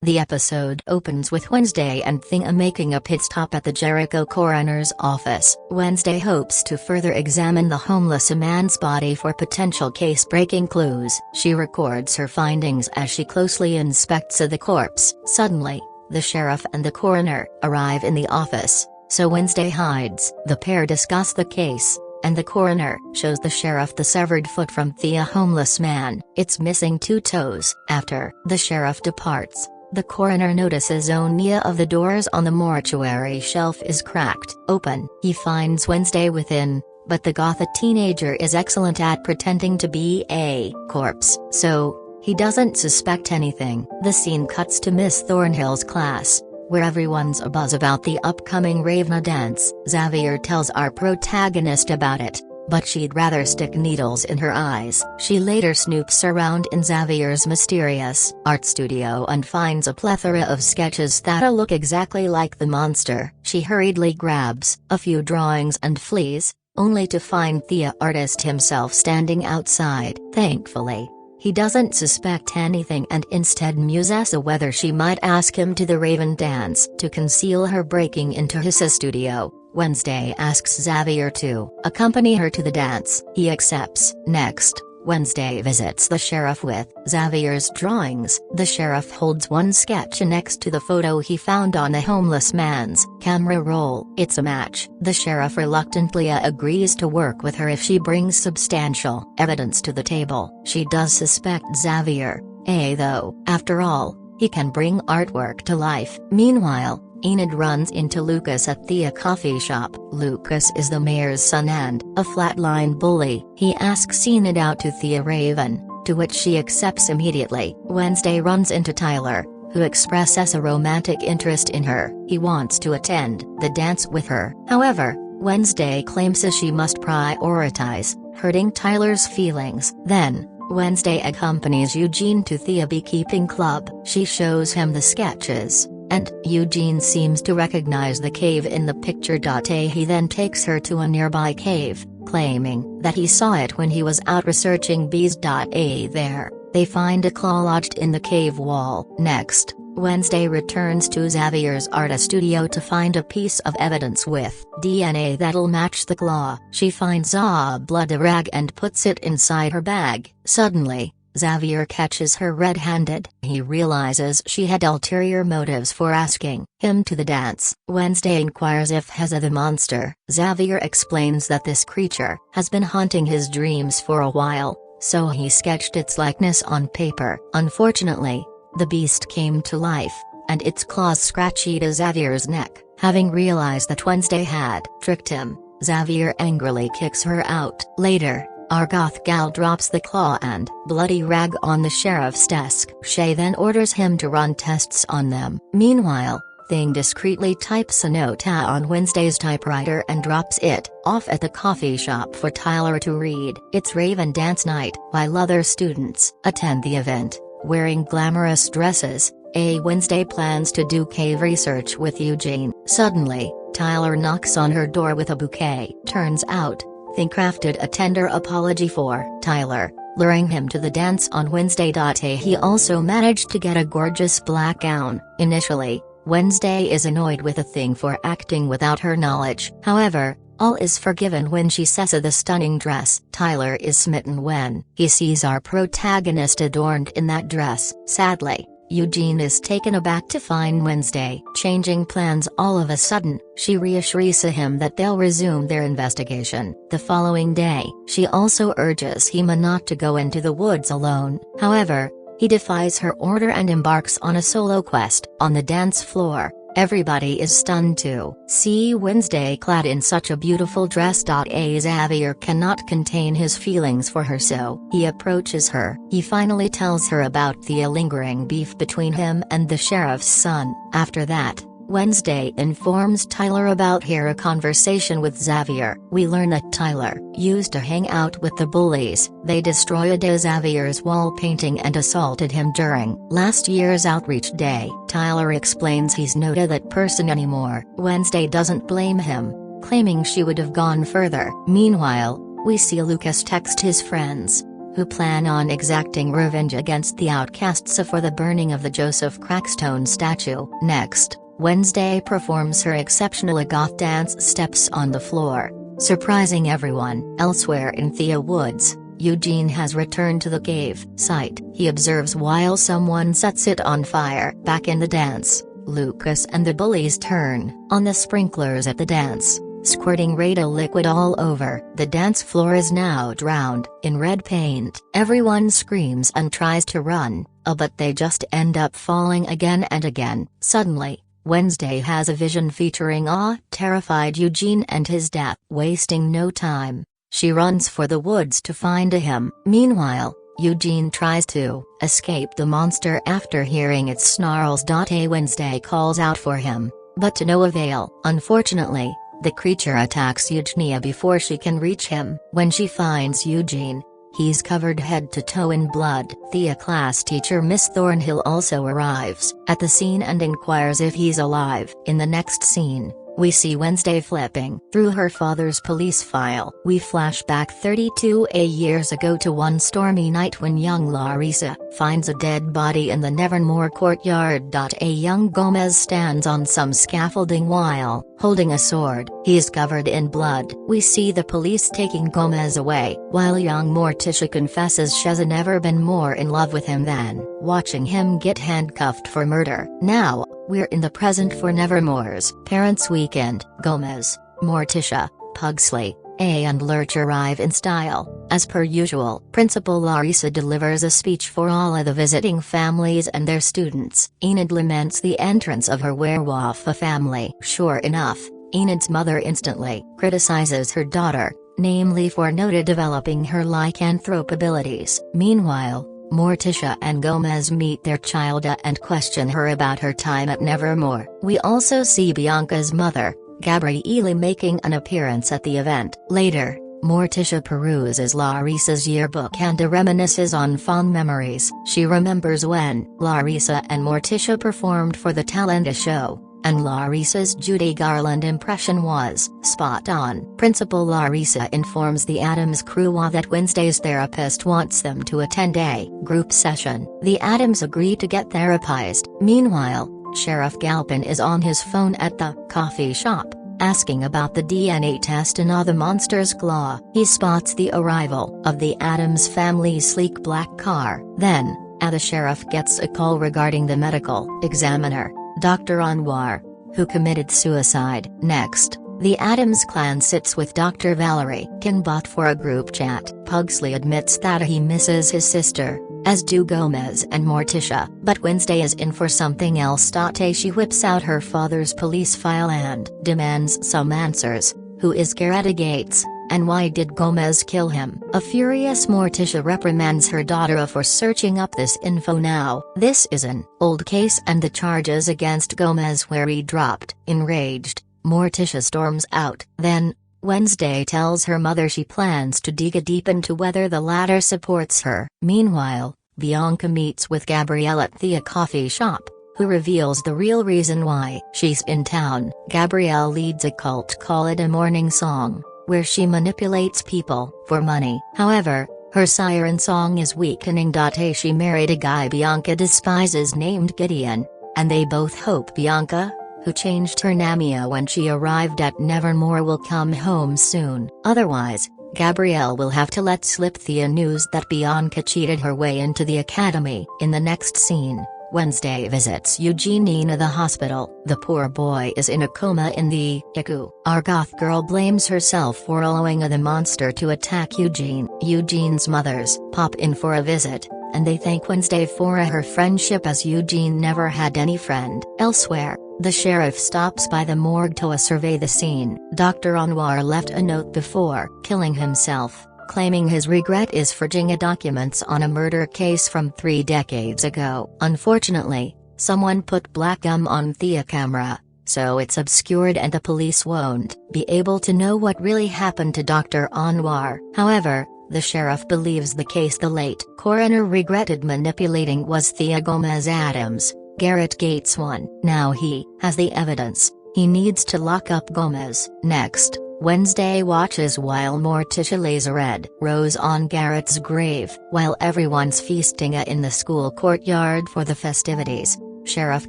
The episode opens with Wednesday and Thea making a pit stop at the Jericho coroner's office. Wednesday hopes to further examine the homeless man's body for potential case-breaking clues. She records her findings as she closely inspects the corpse. Suddenly, the sheriff and the coroner arrive in the office, so Wednesday hides. The pair discuss the case, and the coroner shows the sheriff the severed foot from the homeless man. It's missing 2 toes. After the sheriff departs, the coroner notices only of the doors on the mortuary shelf is cracked open. He finds Wednesday within, but the gothic teenager is excellent at pretending to be a corpse, so he doesn't suspect anything. The scene cuts to Miss Thornhill's class, where everyone's abuzz about the upcoming Ravenna dance. Xavier tells our protagonist about it, but she'd rather stick needles in her eyes. She later snoops around in Xavier's mysterious art studio and finds a plethora of sketches that look exactly like the monster. She hurriedly grabs a few drawings and flees, only to find the artist himself standing outside. Thankfully, he doesn't suspect anything and instead muses whether she might ask him to the Raven dance. To conceal her breaking into his studio, Wednesday asks Xavier to accompany her to the dance. He accepts. Next, Wednesday visits the sheriff with Xavier's drawings. The sheriff holds one sketch next to the photo he found on the homeless man's camera roll. It's a match. The sheriff reluctantly agrees to work with her if she brings substantial evidence to the table. She does suspect Xavier, though. After all, he can bring artwork to life. Meanwhile, Enid runs into Lucas at the coffee shop. Lucas is the mayor's son and a flatline bully. He asks Enid out to the Raven, to which she accepts immediately. Wednesday runs into Tyler, who expresses a romantic interest in her. He wants to attend the dance with her. However, Wednesday claims she must prioritize hurting Tyler's feelings. Then, Wednesday accompanies Eugene to the beekeeping club. She shows him the sketches, and Eugene seems to recognize the cave in the picture. He then takes her to a nearby cave, claiming that he saw it when he was out researching bees. There, they find a claw lodged in the cave wall. Next, Wednesday returns to Xavier's art studio to find a piece of evidence with DNA that'll match the claw. She finds a bloody rag and puts it inside her bag. Suddenly, Xavier catches her red-handed. He realizes she had ulterior motives for asking him to the dance. Wednesday inquires if he's the monster. Xavier explains that this creature has been haunting his dreams for a while, so he sketched its likeness on paper. Unfortunately, the beast came to life, and its claws scratched Xavier's neck. Having realized that Wednesday had tricked him, Xavier angrily kicks her out. Later, our goth gal drops the claw and bloody rag on the sheriff's desk. Shay then orders him to run tests on them. Meanwhile, Thing discreetly types a note on Wednesday's typewriter and drops it off at the coffee shop for Tyler to read. It's Raven dance night. While other students attend the event, wearing glamorous dresses, Wednesday plans to do cave research with Eugene. Suddenly, Tyler knocks on her door with a bouquet. Turns out, Thing crafted a tender apology for Tyler, luring him to the dance on Wednesday. He also managed to get a gorgeous black gown. Initially, Wednesday is annoyed with Thing for acting without her knowledge. However, all is forgiven when she says the stunning dress. Tyler is smitten when he sees our protagonist adorned in that dress. Sadly, Eugene is taken aback to find Wednesday changing plans all of a sudden. She reassures him that they'll resume their investigation the following day. She also urges him not to go into the woods alone. However, he defies her order and embarks on a solo quest. On the dance floor, everybody is stunned to see Wednesday clad in such a beautiful dress. Xavier cannot contain his feelings for her, so he approaches her. He finally tells her about the lingering beef between him and the sheriff's son. After that, Wednesday informs Tyler about her conversation with Xavier. We learn that Tyler used to hang out with the bullies. They destroyed Xavier's wall painting and assaulted him during last year's outreach day. Tyler explains he's not that person anymore. Wednesday doesn't blame him, claiming she would have gone further. Meanwhile, we see Lucas text his friends, who plan on exacting revenge against the outcasts for the burning of the Joseph Crackstone statue. Next, Wednesday performs her exceptional goth dance steps on the floor, surprising everyone. Elsewhere in Thea Woods, Eugene has returned to the cave site he observes while someone sets it on fire. Back in the dance, Lucas and the bullies turn on the sprinklers at the dance, squirting radar liquid all over. The dance floor is now drowned in red paint. Everyone screams and tries to run, but they just end up falling again and again. Suddenly, Wednesday has a vision featuring terrified Eugene and his death. Wasting no time, she runs for the woods to find him. Meanwhile, Eugene tries to escape the monster after hearing its snarls. A Wednesday calls out for him, but to no avail. Unfortunately, the creature attacks Eugenia before she can reach him. When she finds Eugene, he's covered head to toe in blood. Thea class teacher Miss Thornhill also arrives at the scene and inquires if he's alive. In the next scene, we see Wednesday flipping through her father's police file. We flash back 32 years ago to one stormy night when young Larissa finds a dead body in the Nevermore courtyard. A young Gomez stands on some scaffolding while holding a sword. He is covered in blood. We see the police taking Gomez away, while young Morticia confesses she's never been more in love with him than watching him get handcuffed for murder. Now, we're in the present for Nevermore's Parents' Weekend. Gomez, Morticia, Pugsley, and Lurch arrive in style. As per usual, Principal Larissa delivers a speech for all of the visiting families and their students. Enid laments the entrance of her werewolf family. Sure enough, Enid's mother instantly criticizes her daughter, namely for noted developing her lycanthrope abilities. Meanwhile, Morticia and Gomez meet their child and question her about her time at Nevermore. We also see Bianca's mother, Gabriele, making an appearance at the event. Later, Morticia peruses Larissa's yearbook and reminisces on fond memories. She remembers when Larissa and Morticia performed for the Talenta show, and Larissa's Judy Garland impression was spot on. Principal Larissa informs the Addams crew that Wednesday's therapist wants them to attend a group session. The Addams agree to get therapized. Meanwhile, Sheriff Galpin is on his phone at the coffee shop, asking about the DNA test in the monster's claw. He spots the arrival of the Addams family's sleek black car. Then, the sheriff gets a call regarding the medical examiner, Dr. Anwar, who committed suicide. Next, the Addams clan sits with Dr. Valerie Kinbot for a group chat. Pugsley admits that he misses his sister, as do Gomez and Morticia, but Wednesday is in for something else. She whips out her father's police file and demands some answers. Who is Garrett Gates, and why did Gomez kill him? A furious Morticia reprimands her daughter for searching up this info now. This is an old case and the charges against Gomez were dropped. Enraged, Morticia storms out. Then, Wednesday tells her mother she plans to dig deep into whether the latter supports her. Meanwhile, Bianca meets with Gabrielle at the coffee shop, who reveals the real reason why she's in town. Gabrielle leads a cult called A Morning Song, where she manipulates people for money. However, her siren song is weakening. She married a guy Bianca despises named Gideon, and they both hope Bianca, who changed her Namia when she arrived at Nevermore, will come home soon. Otherwise, Gabrielle will have to let slip the news that Bianca cheated her way into the academy. In the next scene, Wednesday visits Eugene in the hospital. The poor boy is in a coma in the ICU. Our goth girl blames herself for allowing the monster to attack Eugene. Eugene's mothers pop in for a visit, and they thank Wednesday for her friendship, as Eugene never had any friend. Elsewhere, the sheriff stops by the morgue to survey the scene. Dr. Anwar left a note before killing himself, claiming his regret is forging documents on a murder case from 3 decades ago. Unfortunately, someone put black gum on the camera, so it's obscured and the police won't be able to know what really happened to Dr. Anwar. However, the sheriff believes the case the late coroner regretted manipulating was Thea Gomez Addams, Garrett Gates won. Now he has the evidence. He needs to lock up Gomez. Next, Wednesday watches while Morticia lays a red rose on Garrett's grave. While everyone's feasting in the school courtyard for the festivities, Sheriff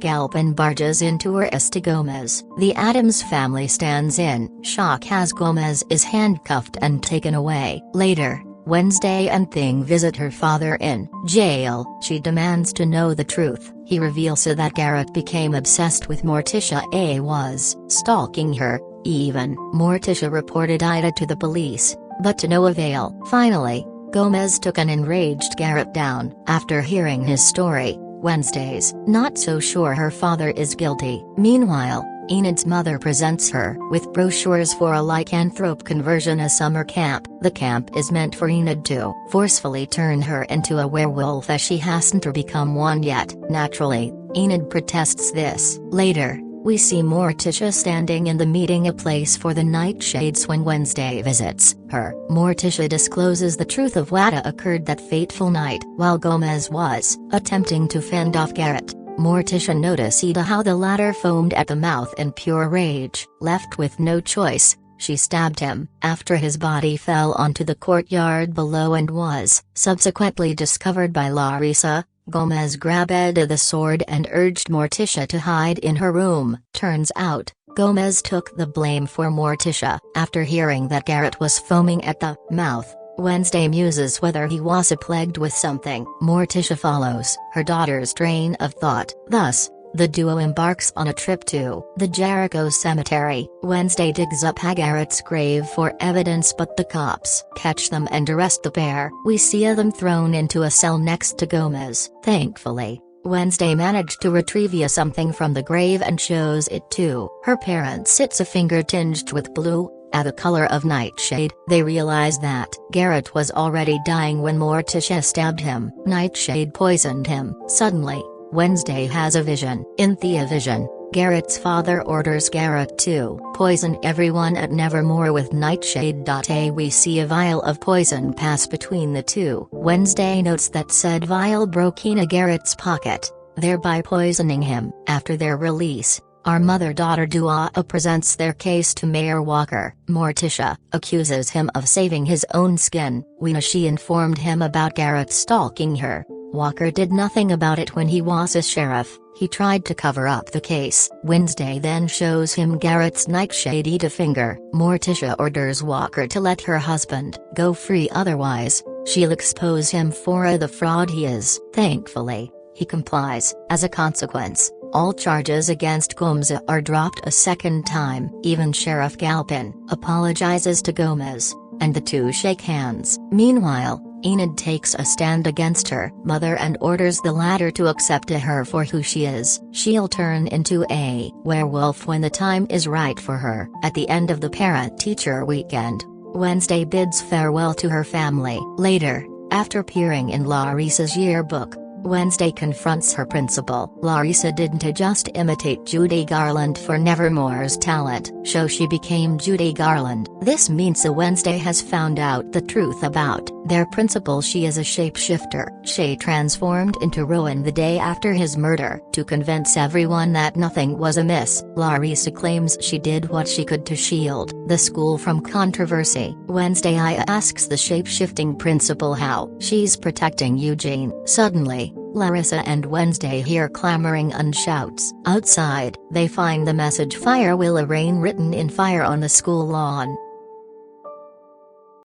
Galpin barges in to arrest Gomez. The Addams family stands in shock as Gomez is handcuffed and taken away. Later, Wednesday and Thing visit her father in jail. She demands to know the truth. He reveals that Garrett became obsessed with Morticia and was stalking her. Even Morticia reported Ida to the police, but to no avail. Finally, Gomez took an enraged Garrett down. After hearing his story, Wednesday's not so sure her father is guilty. Meanwhile, Enid's mother presents her with brochures for a lycanthrope conversion a summer camp. The camp is meant for Enid to forcefully turn her into a werewolf as she hasn't become one yet. Naturally, Enid protests this. Later, we see Morticia standing in the meeting place for the nightshades when Wednesday visits her. Morticia discloses the truth of what occurred that fateful night. While Gomez was attempting to fend off Garrett, Morticia noticed how the latter foamed at the mouth in pure rage. Left with no choice, she stabbed him. After his body fell onto the courtyard below and was subsequently discovered by Larissa, Gomez grabbed the sword and urged Morticia to hide in her room. Turns out, Gomez took the blame for Morticia. After hearing that Garrett was foaming at the mouth, Wednesday muses whether he was plagued with something. Morticia follows her daughter's train of thought. Thus, the duo embarks on a trip to the Jericho cemetery. Wednesday digs up Garrett's grave for evidence, but the cops catch them and arrest the pair. We see them thrown into a cell next to Gomez. Thankfully, Wednesday managed to retrieve something from the grave and shows it to her parents. It's a finger tinged with blue, the color of Nightshade. They realize that Garrett was already dying when Morticia stabbed him. Nightshade poisoned him. Suddenly, Wednesday has a vision. In the vision, Garrett's father orders Garrett to poison everyone at Nevermore with Nightshade. We see a vial of poison pass between the two. Wednesday notes that said vial broke in Garrett's pocket, thereby poisoning him. After their release, our mother-daughter duo presents their case to Mayor Walker. Morticia accuses him of saving his own skin. We know she informed him about Garrett stalking her. Walker did nothing about it when he was a sheriff. He tried to cover up the case. Wednesday then shows him Garrett's nightshade finger. Morticia orders Walker to let her husband go free, otherwise, she'll expose him for the fraud he is. Thankfully, he complies. As a consequence, all charges against Gomez are dropped a second time. Even Sheriff Galpin apologizes to Gomez, and the two shake hands. Meanwhile, Enid takes a stand against her mother and orders the latter to accept her for who she is. She'll turn into a werewolf when the time is right for her. At the end of the parent-teacher weekend, Wednesday bids farewell to her family. Later, after peering in Larissa's yearbook, Wednesday confronts her principal. Larissa didn't just imitate Judy Garland for Nevermore's talent show, she became Judy Garland. This means Wednesday has found out the truth about their principal. She is a shapeshifter. She transformed into Rowan the day after his murder. To convince everyone that nothing was amiss, Larissa claims she did what she could to shield the school from controversy. Wednesday asks the shapeshifting principal how she's protecting Eugene. Suddenly, Larissa and Wednesday hear clamoring and shouts. Outside, they find the message "Fire will rain" written in fire on the school lawn.